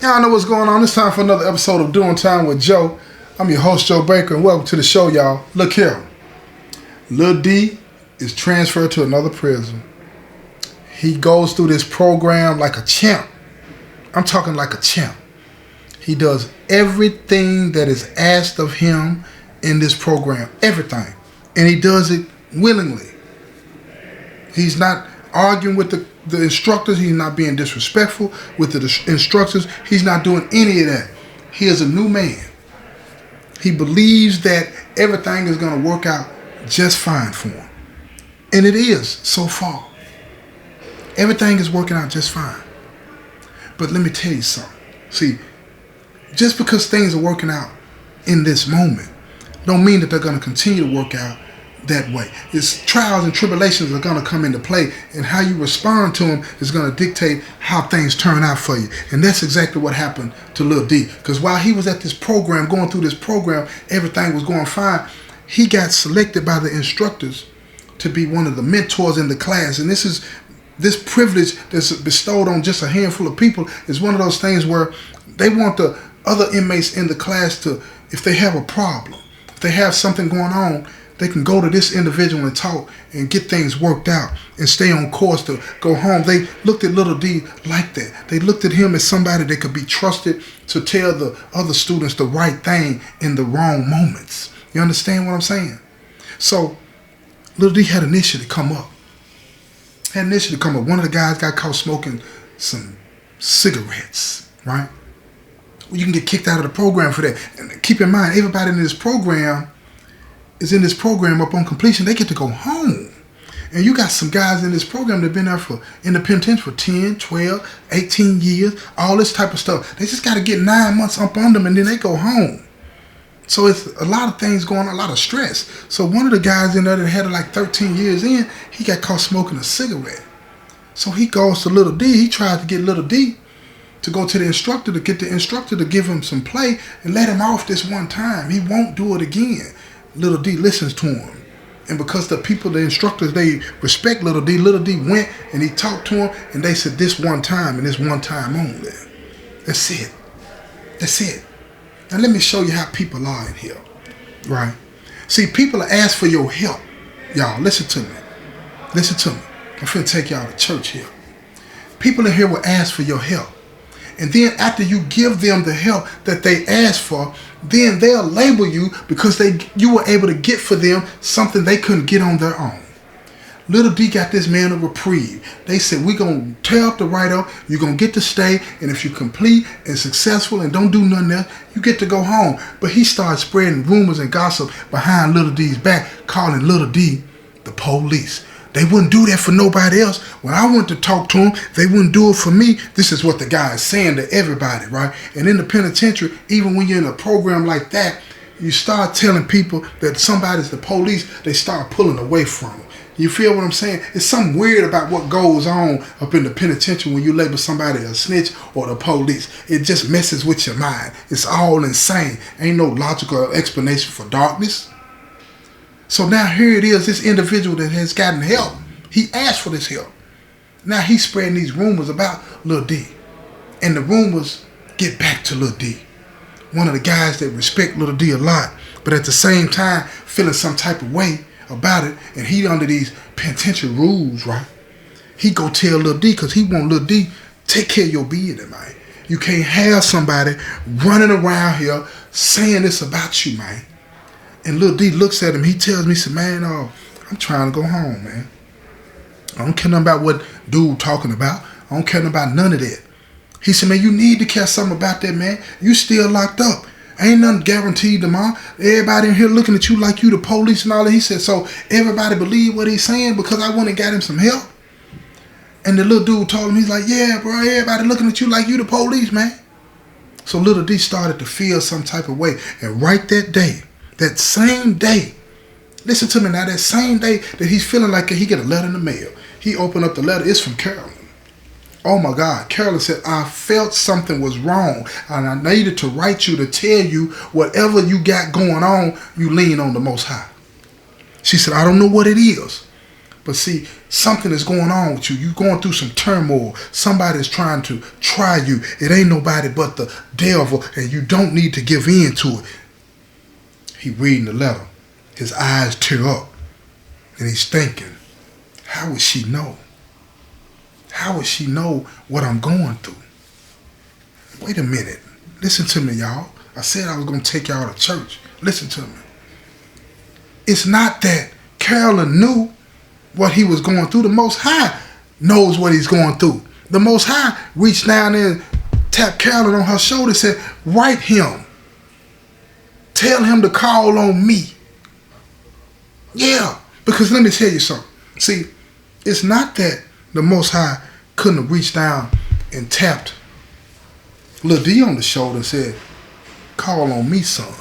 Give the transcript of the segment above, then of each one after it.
Y'all know what's going on. It's time for another episode of Doing Time with Joe. I'm your host, Joe Baker, and welcome to the show, y'all. Look here. Lil D is transferred to another prison. He goes through this program like a champ. I'm talking like a champ. He does everything that is asked of him in this program. Everything. And he does it willingly. He's not arguing with the instructors. He's not being disrespectful with the instructors. He's not doing any of that. He is a new man. He believes that everything is going to work out just fine for him. And it is so far. Everything is working out just fine. But let me tell you something. See, just because things are working out in this moment don't mean that they're going to continue to work out that way. It's trials and tribulations are going to come into play, and how you respond to them is going to dictate how things turn out for you. And that's exactly what happened to Lil D. Because while he was at this program, going through this program, everything was going fine. He got selected by the instructors to be one of the mentors in the class. And this privilege that's bestowed on just a handful of people is one of those things where they want the other inmates in the class to, if they have a problem, if they have something going on, they can go to this individual and talk and get things worked out and stay on course to go home. They looked at Lil D like that. They looked at him as somebody that could be trusted to tell the other students the right thing in the wrong moments. You understand what I'm saying? So Lil D had an issue to come up. One of the guys got caught smoking some cigarettes, right? Well, you can get kicked out of the program for that. And keep in mind, everybody in this program is in this program up on completion. They get to go home. And you got some guys in this program that have been there in the penitentiary for 10, 12, 18 years, all this type of stuff. They just got to get 9 months up on them and then they go home. So it's a lot of things going on, a lot of stress. So one of the guys in there that had like 13 years in, he got caught smoking a cigarette. So he goes to Lil D. He tried to get Lil D to go to the instructor to get the instructor to give him some play and let him off this one time. He won't do it again. Lil D listens to him. And because the instructors, they respect Lil D went and he talked to him and they said this one time and this one time only. That's it. That's it. Now let me show you how people are in here, right? See, people ask for your help. Y'all, listen to me. Listen to me. I'm finna take y'all to church here. People in here will ask for your help. And then after you give them the help that they asked for, then they'll label you because you were able to get for them something they couldn't get on their own. Lil D got this man a reprieve. They said, we're going to tear up the write-up, you're going to get to stay, and if you complete and successful and don't do nothing else, you get to go home. But he started spreading rumors and gossip behind Lil D's back, calling Lil D the police. They wouldn't do that for nobody else. When I went to talk to them, they wouldn't do it for me. This is what the guy is saying to everybody, right? And in the penitentiary, even when you're in a program like that, you start telling people that somebody's the police, they start pulling away from them. You feel what I'm saying? It's something weird about what goes on up in the penitentiary when you label somebody a snitch or the police. It just messes with your mind. It's all insane. Ain't no logical explanation for darkness. So now here it is, this individual that has gotten help. He asked for this help. Now he's spreading these rumors about Lil D. And the rumors get back to Lil D. One of the guys that respect Lil D a lot, but at the same time feeling some type of way about it, and he under these penitentiary rules, right? He go tell Lil D because he want Lil D take care of your business, man. You can't have somebody running around here saying this about you, man. And Lil D looks at him. He tells me, he said, man, I'm trying to go home, man. I don't care nothing about what dude talking about. I don't care about none of that. He said, man, you need to care something about that, man. You still locked up. Ain't nothing guaranteed tomorrow. Everybody in here looking at you like you the police and all that. He said, so everybody believe what he's saying because I went and got him some help. And the little dude told him, he's like, yeah, bro, everybody looking at you like you the police, man. So Lil D started to feel some type of way. And right that day, that same day, listen to me now, that same day that he's feeling like he get a letter in the mail, he opened up the letter. It's from Carolyn. Oh my God. Carolyn said, I felt something was wrong and I needed to write you to tell you whatever you got going on, you lean on the Most High. She said, I don't know what it is, But see, something is going on with you. You're going through some turmoil. Somebody's trying to try you. It ain't nobody but the devil, and you don't need to give in to it. He reading the letter. His eyes tear up. And he's thinking, how would she know? How would she know what I'm going through? Wait a minute. Listen to me, y'all. I said I was going to take y'all to church. Listen to me. It's not that Carolyn knew what he was going through. The Most High knows what he's going through. The Most High reached down there and tapped Carolyn on her shoulder and said, write him. Tell him to call on me. Yeah, because let me tell you something. See, it's not that the Most High couldn't have reached down and tapped Lil D on the shoulder and said, call on me, son.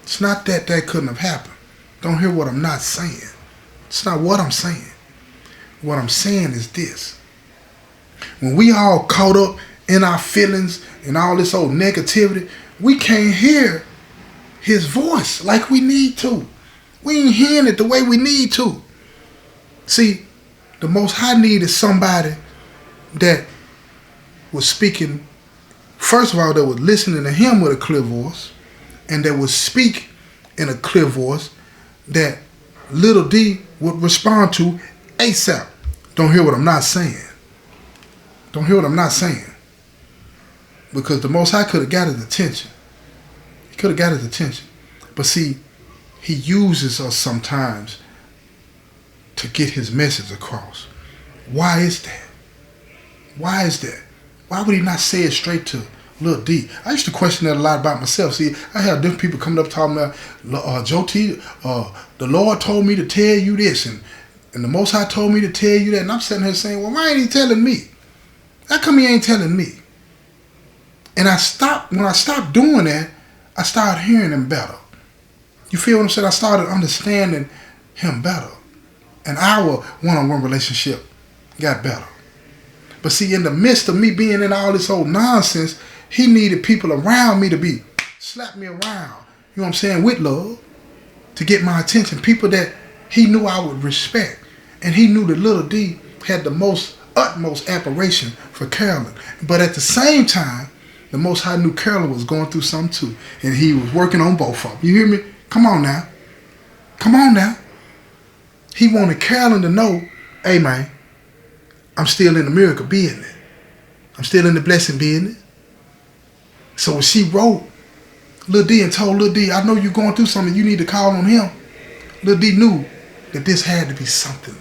It's not that that couldn't have happened. Don't hear what I'm not saying. It's not what I'm saying. What I'm saying is this. When we all caught up in our feelings and all this old negativity, we can't hear his voice like we need to. We ain't hearing it the way we need to. See, the Most High needed somebody that was speaking, first of all, that was listening to him with a clear voice, and that would speak in a clear voice that Lil D would respond to ASAP. Don't hear what I'm not saying. Don't hear what I'm not saying. Because the Most High could have got his attention. He could have got his attention. But see, he uses us sometimes to get his message across. Why is that? Why is that? Why would he not say it straight to Lil D? I used to question that a lot about myself. See, I have different people coming up talking about, Joe T, the Lord told me to tell you this, and the Most High told me to tell you that. And I'm sitting here saying, well, why ain't he telling me? How come he ain't telling me? And when I stopped doing that, I started hearing him better. You feel what I'm saying? I started understanding him better. And our one-on-one relationship got better. But see, in the midst of me being in all this old nonsense, he needed people around me to slap me around, you know what I'm saying, with love, to get my attention. People that he knew I would respect. And he knew that Lil D had the utmost admiration for Carolyn. But at the same time, the Most High knew Carolyn was going through something too. And he was working on both of them. You hear me? Come on now. Come on now. He wanted Carolyn to know, hey man, I'm still in the miracle business. I'm still in the blessing business. So when she wrote Lil D and told Lil D, I know you're going through something, you need to call on him. Lil D knew that this had to be something.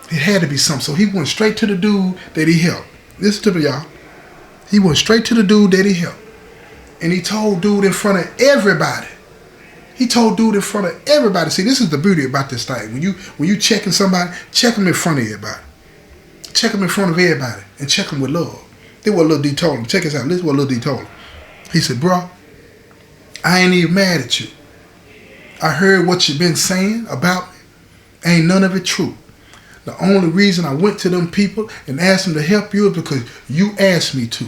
It had to be something. So he went straight to the dude that he helped. Listen to me, y'all. He went straight to the dude that he helped. And he told dude in front of everybody. He told dude in front of everybody. See, this is the beauty about this thing. When you checking somebody, check them in front of everybody. Check them in front of everybody. And check them with love. This is what Lil D told him. Check this out. This is what Lil D told him. He said, bro, I ain't even mad at you. I heard what you been saying about me. Ain't none of it true. The only reason I went to them people and asked them to help you is because you asked me to.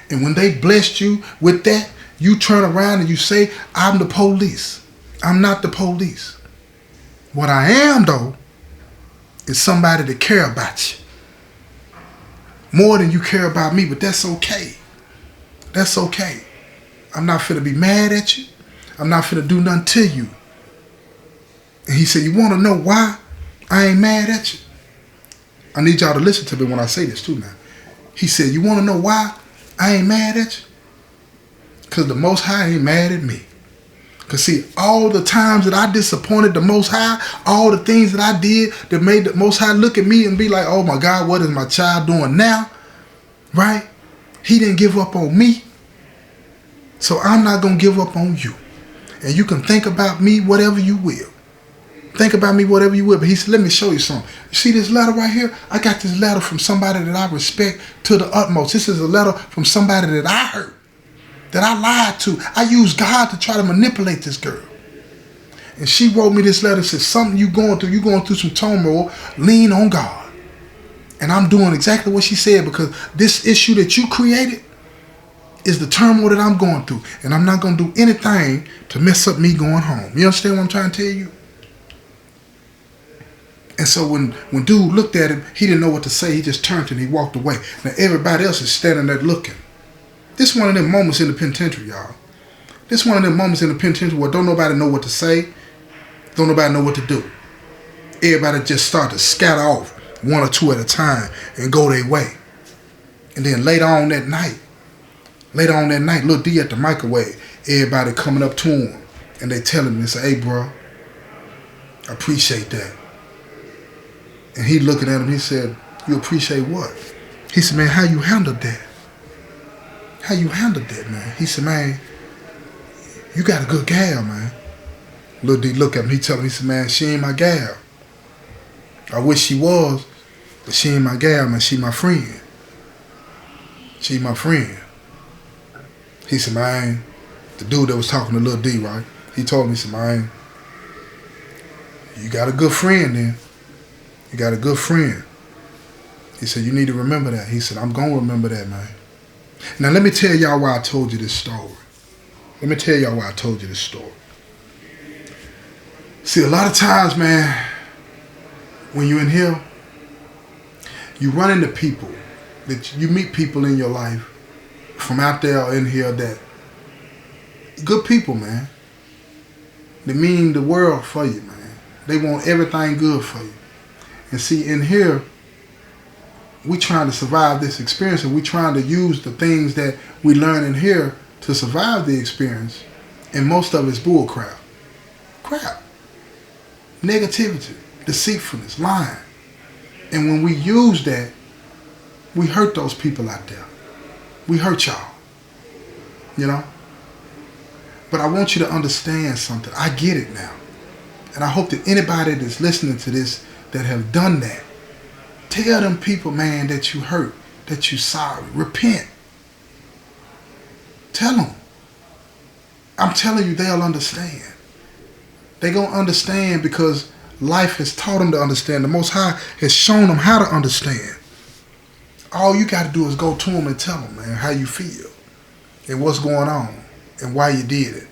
And when they blessed you with that, you turn around and you say, I'm the police. I'm not the police. What I am, though, is somebody that care about you. More than you care about me, but that's okay. That's okay. I'm not finna be mad at you. I'm not finna do nothing to you. And he said, you want to know why I ain't mad at you? I need y'all to listen to me when I say this too now. He said, you want to know why I ain't mad at you? Because the Most High ain't mad at me. Because see, all the times that I disappointed the Most High, all the things that I did that made the Most High look at me and be like, oh my God, what is my child doing now? Right? He didn't give up on me. So I'm not going to give up on you. And you can think about me whatever you will. Think about me whatever you will. But he said, let me show you something. You see this letter right here? I got this letter from somebody that I respect to the utmost. This is a letter from somebody that I hurt, that I lied to. I used God to try to manipulate this girl. And she wrote me this letter and said, something you're going through some turmoil, lean on God. And I'm doing exactly what she said, because this issue that you created is the turmoil that I'm going through. And I'm not going to do anything to mess up me going home. You understand what I'm trying to tell you? And so when dude looked at him, he didn't know what to say. He just turned and he walked away. Now everybody else is standing there looking. This one of them moments in the penitentiary, y'all. This one of them moments in the penitentiary where don't nobody know what to say. Don't nobody know what to do. Everybody just start to scatter off one or two at a time and go their way. And then later on that night, Lil D at the microwave, everybody coming up to him and they telling him, they say, hey bro, I appreciate that. And he looking at him, he said, you appreciate what? He said, man, how you handled that? How you handled that, man? He said, man, you got a good gal, man. Lil D look at him, he tell him, he said, man, she ain't my gal. I wish she was, but she ain't my gal, man. She my friend. She my friend. He said, man, the dude that was talking to Lil D, right? He told me, he said, man, you got a good friend then. You got a good friend. He said, you need to remember that. He said, I'm going to remember that, man. Now, let me tell y'all why I told you this story. Let me tell y'all why I told you this story. See, a lot of times, man, when you're in here, you run into people, that you meet people in your life from out there or in here that, good people, man. They mean the world for you, man. They want everything good for you. And see, in here, we trying to survive this experience, and we trying to use the things that we learn in here to survive the experience. And most of it's bull crap. Crap. Negativity, deceitfulness, lying. And when we use that, we hurt those people out there. We hurt y'all. You know? But I want you to understand something. I get it now. And I hope that anybody that's listening to this that have done that, tell them people, man, that you hurt, that you sorry. Repent. Tell them. I'm telling you, they'll understand. They're going to understand because life has taught them to understand. The Most High has shown them how to understand. All you got to do is go to them and tell them, man, how you feel and what's going on and why you did it.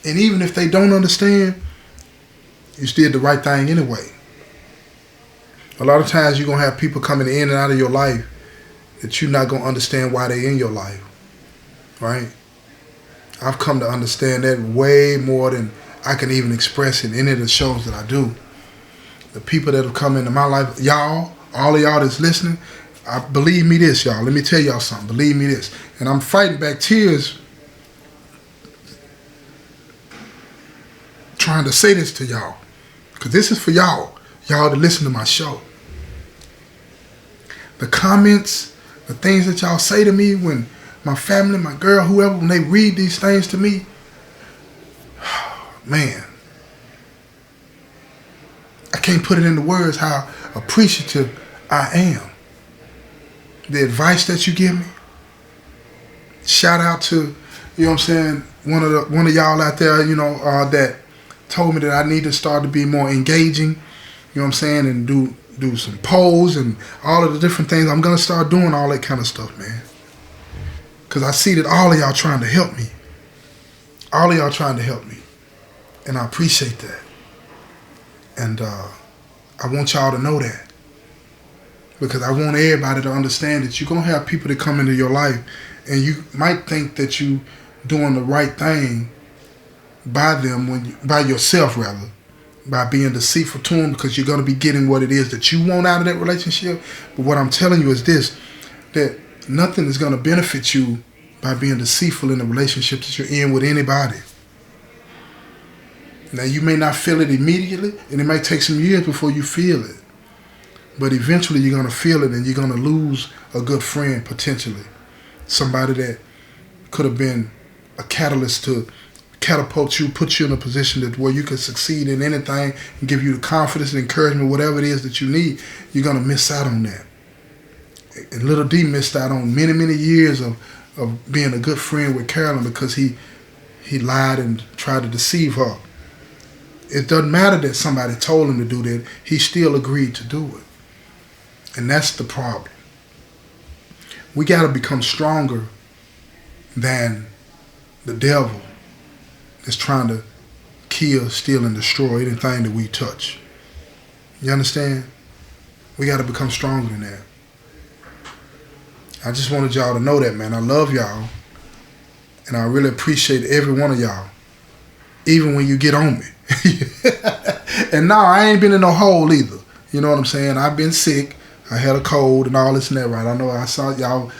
And even if they don't understand, you did the right thing anyway. A lot of times you're going to have people coming in and out of your life that you're not going to understand why they're in your life, right? I've come to understand that way more than I can even express in any of the shows that I do. The people that have come into my life, y'all, all of y'all that's listening, believe me this, y'all. Let me tell y'all something. Believe me this. And I'm fighting back tears trying to say this to y'all. Because this is for y'all that listen to my show. The comments, the things that y'all say to me when my family, my girl, whoever, when they read these things to me, man, I can't put it into words how appreciative I am. The advice that you give me. Shout out to, you know what I'm saying, one of y'all out there, you know, that told me that I need to start to be more engaging, you know what I'm saying, and do some polls and all of the different things. I'm going to start doing all that kind of stuff, man. Because I see that all of y'all trying to help me. All of y'all trying to help me. And I appreciate that. And I want y'all to know that. Because I want everybody to understand that you're going to have people that come into your life and you might think that you doing the right thing by them, by yourself rather, by being deceitful to them, because you're going to be getting what it is that you want out of that relationship. But what I'm telling you is this, that nothing is going to benefit you by being deceitful in the relationship that you're in with anybody. Now, you may not feel it immediately, and it might take some years before you feel it. But eventually you're going to feel it, and you're going to lose a good friend, potentially. Somebody that could have been a catalyst to catapult you, put you in a position that where you can succeed in anything and give you the confidence and encouragement, whatever it is that you need. You're going to miss out on that. And Lil D missed out on many, many years of being a good friend with Carolyn because he lied and tried to deceive her. It doesn't matter that somebody told him to do that. He still agreed to do it. And that's the problem. We got to become stronger than the devil that's trying to kill, steal, and destroy anything that we touch. You You understand? We got to become stronger than that. I just wanted y'all to know that, man. I love y'all. And I really appreciate every one of y'all. Even when you get on me. And now I ain't been in no hole either. You know what I'm saying? I've been sick. I had a cold and all this and that, right? I know I saw y'all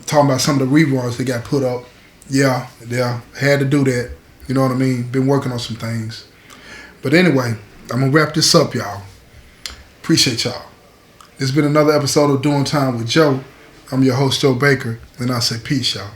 talking about some of the reruns that got put up. Yeah, had to do that. You know what I mean? Been working on some things. But anyway, I'm going to wrap this up, y'all. Appreciate y'all. This has been another episode of Doing Time with Joe. I'm your host, Joe Baker, and I say peace, y'all.